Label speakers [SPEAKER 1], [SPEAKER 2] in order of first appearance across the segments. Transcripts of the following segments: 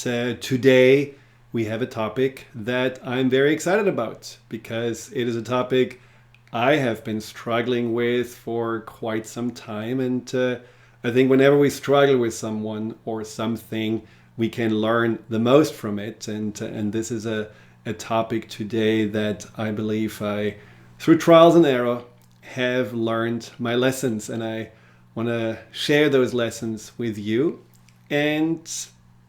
[SPEAKER 1] today we have a topic that I'm very excited about because it is a topic I have been struggling with for quite some time. And I think whenever we struggle with someone or something, we can learn the most from it. And this is a topic today that I believe through trials and error, have learned my lessons. And I want to share those lessons with you. And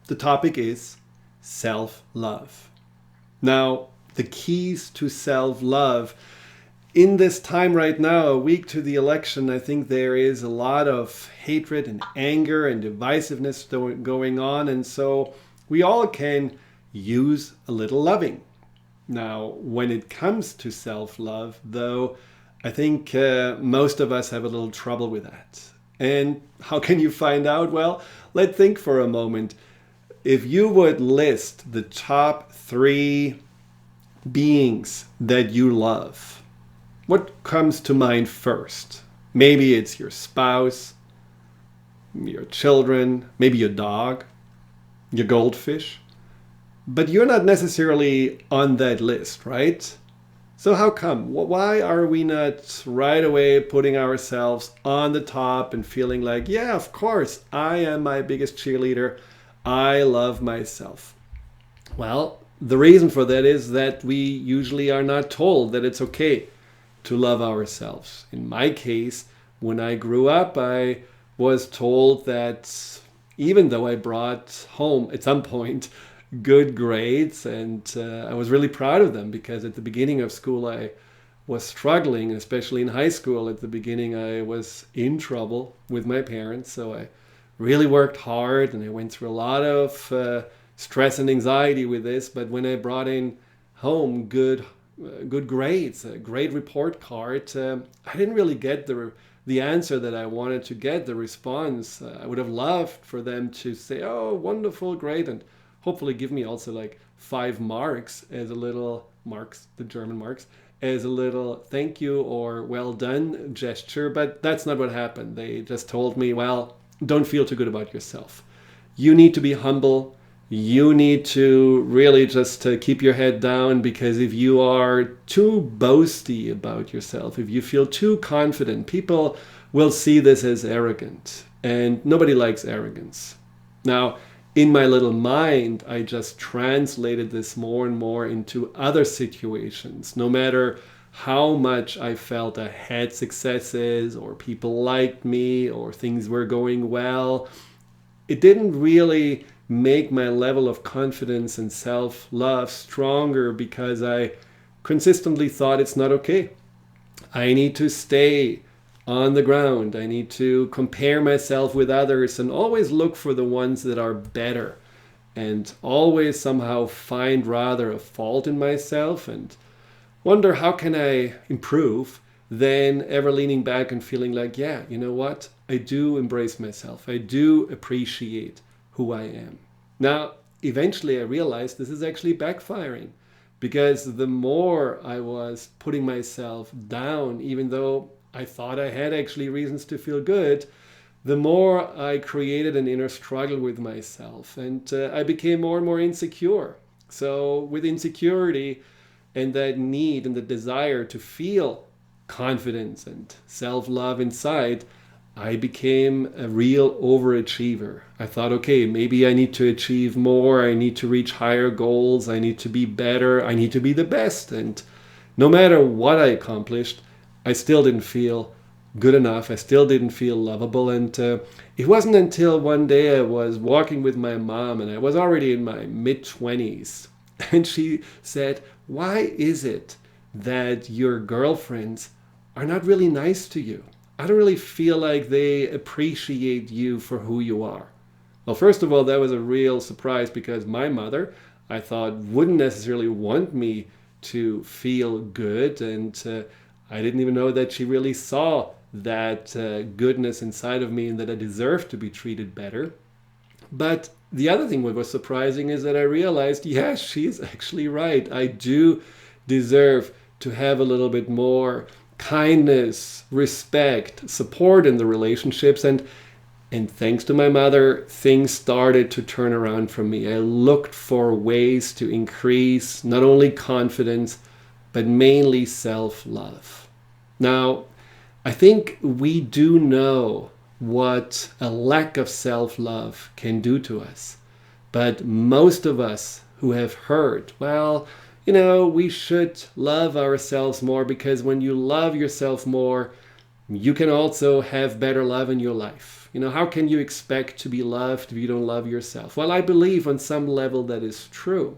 [SPEAKER 1] the topic is self-love. Now, the keys to self-love. In this time right now, a week to the election, I think there is a lot of hatred and anger and divisiveness going on. And so we all can use a little loving. Now, when it comes to self-love, though, I think most of us have a little trouble with that. And how can you find out? Well, let's think for a moment. If you would list the top 3 beings that you love, what comes to mind first? Maybe it's your spouse, your children, maybe your dog, your goldfish. But you're not necessarily on that list, right? So how come? Why are we not right away putting ourselves on the top and feeling like, yeah, of course, I am my biggest cheerleader. I love myself. Well, the reason for that is that we usually are not told that it's okay to love ourselves. In my case, when I grew up, I was told that even though I brought home at some point good grades, and I was really proud of them because at the beginning of school I was struggling, especially in high school. At the beginning I was in trouble with my parents, so I really worked hard and I went through a lot of stress and anxiety with this. But when I brought in home good grades, a great report card, I didn't really get the answer that I wanted to get, the response. I would have loved for them to say, oh, wonderful, great, and hopefully give me also like 5 marks as a little marks, the German marks, as a little thank you or well done gesture. But that's not what happened. They just told me, well, don't feel too good about yourself. You need to be humble. You need to really just keep your head down, because if you are too boasty about yourself, if you feel too confident, people will see this as arrogant, and nobody likes arrogance. Now, in my little mind, I just translated this more and more into other situations. No matter how much I felt I had successes or people liked me or things were going well, it didn't really make my level of confidence and self-love stronger, because I consistently thought it's not okay. I need to stay on the ground. I need to compare myself with others and always look for the ones that are better, and always somehow find rather a fault in myself and wonder how can I improve, than ever leaning back and feeling like, yeah, you know what? I do embrace myself. I do appreciate who I am. Now, eventually I realized this is actually backfiring, because the more I was putting myself down, even though I thought I had actually reasons to feel good, the more I created an inner struggle with myself, and I became more and more insecure. So with insecurity and that need and the desire to feel confidence and self-love inside, I became a real overachiever. I thought, okay, maybe I need to achieve more. I need to reach higher goals. I need to be better. I need to be the best. And no matter what I accomplished, I still didn't feel good enough. I still didn't feel lovable. And it wasn't until one day I was walking with my mom, and I was already in my mid-20s. And she said, why is it that your girlfriends are not really nice to you? I don't really feel like they appreciate you for who you are. Well, first of all, that was a real surprise, because my mother, I thought, wouldn't necessarily want me to feel good. And I didn't even know that she really saw that goodness inside of me and that I deserved to be treated better. But the other thing that was surprising is that I realized, yes, she's actually right. I do deserve to have a little bit more kindness, respect, support in the relationships. And And thanks to my mother, things started to turn around for me. I looked for ways to increase not only confidence, but mainly self-love. Now, I think we do know what a lack of self-love can do to us. But most of us who have heard, well, we should love ourselves more because when you love yourself more, you can also have better love in your life. How can you expect to be loved if you don't love yourself? Well, I believe on some level that is true.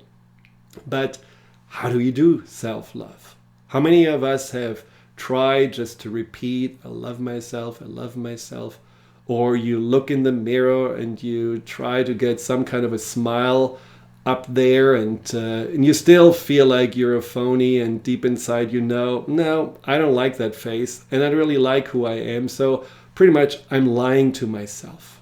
[SPEAKER 1] But how do you do self-love? How many of us have tried just to repeat, I love myself, I love myself? Or you look in the mirror and you try to get some kind of a smile up there and you still feel like you're a phony, and deep inside no, I don't like that face and I don't really like who I am, so pretty much I'm lying to myself.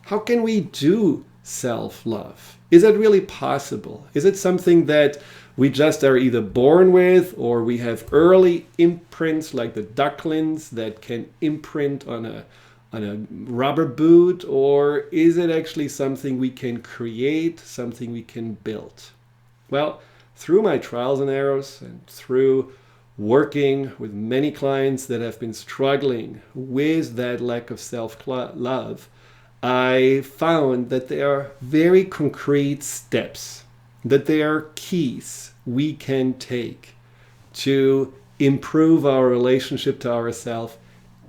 [SPEAKER 1] How can we do self-love? Is it really possible? Is it something that we just are either born with, or we have early imprints like the ducklings that can imprint on a rubber boot, or is it actually something we can create, something we can build? Well, through my trials and errors and through working with many clients that have been struggling with that lack of self-love, I found that there are very concrete steps, that there are keys we can take to improve our relationship to ourselves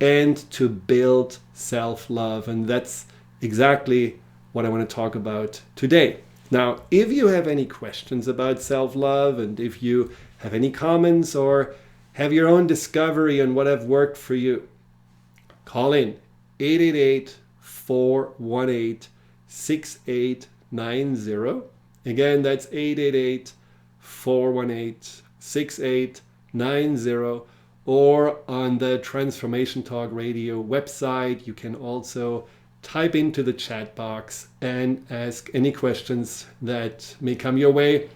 [SPEAKER 1] and to build self-love. And that's exactly what I want to talk about today. Now, if you have any questions about self-love, and if you have any comments or have your own discovery on what have worked for you, call in 888-418-6890. Again, that's 888-418-6890. Or on the Transformation Talk Radio website, you can also type into the chat box and ask any questions that may come your way.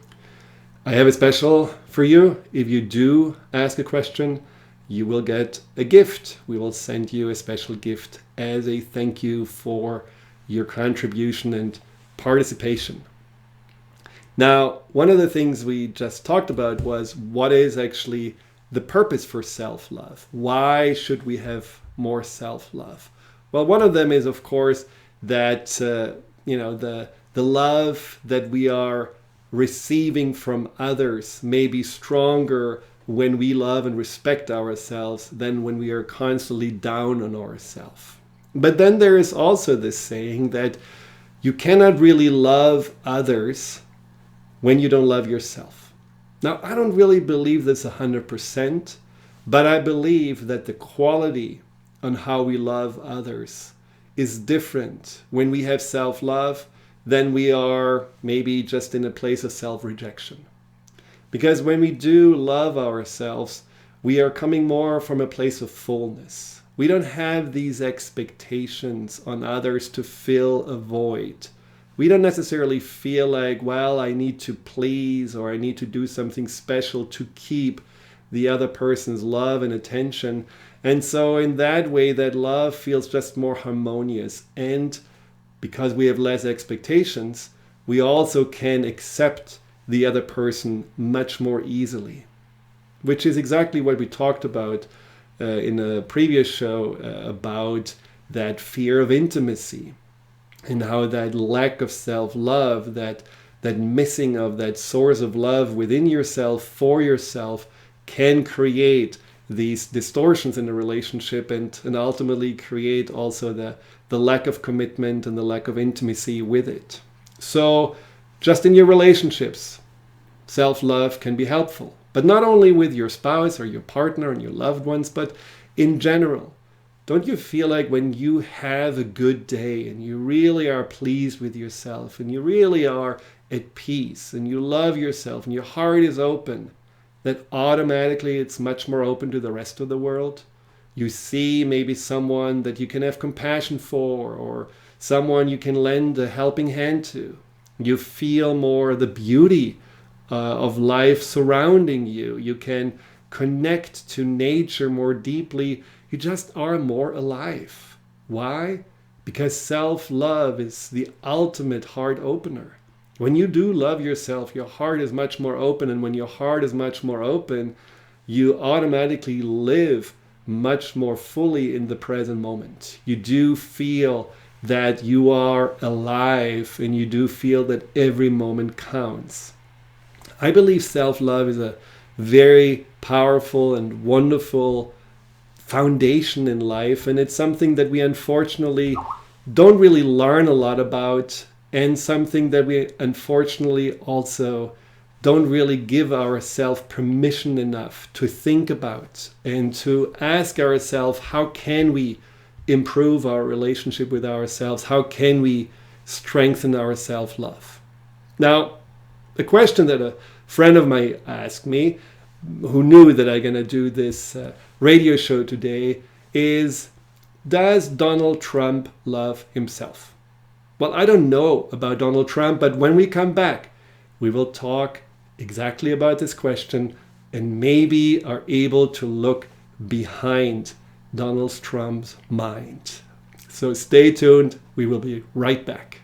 [SPEAKER 1] I have a special for you. If you do ask a question, you will get a gift. We will send you a special gift as a thank you for your contribution and participation. Now, one of the things we just talked about was what is actually the purpose for self-love. Why should we have more self-love? Well, one of them is, of course, that the love that we are receiving from others may be stronger when we love and respect ourselves than when we are constantly down on ourselves. But then there is also this saying that you cannot really love others when you don't love yourself. Now, I don't really believe this 100%, but I believe that the quality on how we love others is different when we have self-love than we are maybe just in a place of self-rejection. Because when we do love ourselves, we are coming more from a place of fullness. We don't have these expectations on others to fill a void. We don't necessarily feel like, well, I need to please or I need to do something special to keep the other person's love and attention. And so in that way, that love feels just more harmonious. And because we have less expectations, we also can accept the other person much more easily, which is exactly what we talked about in a previous show about that fear of intimacy. And how that lack of self-love, that missing of that source of love within yourself, for yourself, can create these distortions in the relationship and ultimately create also the lack of commitment and the lack of intimacy with it. So just in your relationships, self-love can be helpful. But not only with your spouse or your partner and your loved ones, but in general. Don't you feel like when you have a good day and you really are pleased with yourself and you really are at peace and you love yourself and your heart is open, that automatically it's much more open to the rest of the world? You see maybe someone that you can have compassion for, or someone you can lend a helping hand to. You feel more the beauty of life surrounding you. You can connect to nature more deeply. You just are more alive. Why? because self-love is the ultimate heart opener. When you do love yourself, your heart is much more open, and when your heart is much more open, you automatically live much more fully in the present moment. You do feel that you are alive, and you do feel that every moment counts. I believe self-love is a very powerful and wonderful foundation in life, and it's something that we unfortunately don't really learn a lot about, and something that we unfortunately also don't really give ourselves permission enough to think about and to ask ourselves, how can we improve our relationship with ourselves? How can we strengthen our self-love? Now, the question that a friend of mine asked me, who knew that I'm going to do this radio show today, is, does Donald Trump love himself? Well, I don't know about Donald Trump, but when we come back, we will talk exactly about this question and maybe are able to look behind Donald Trump's mind. So stay tuned. We will be right back.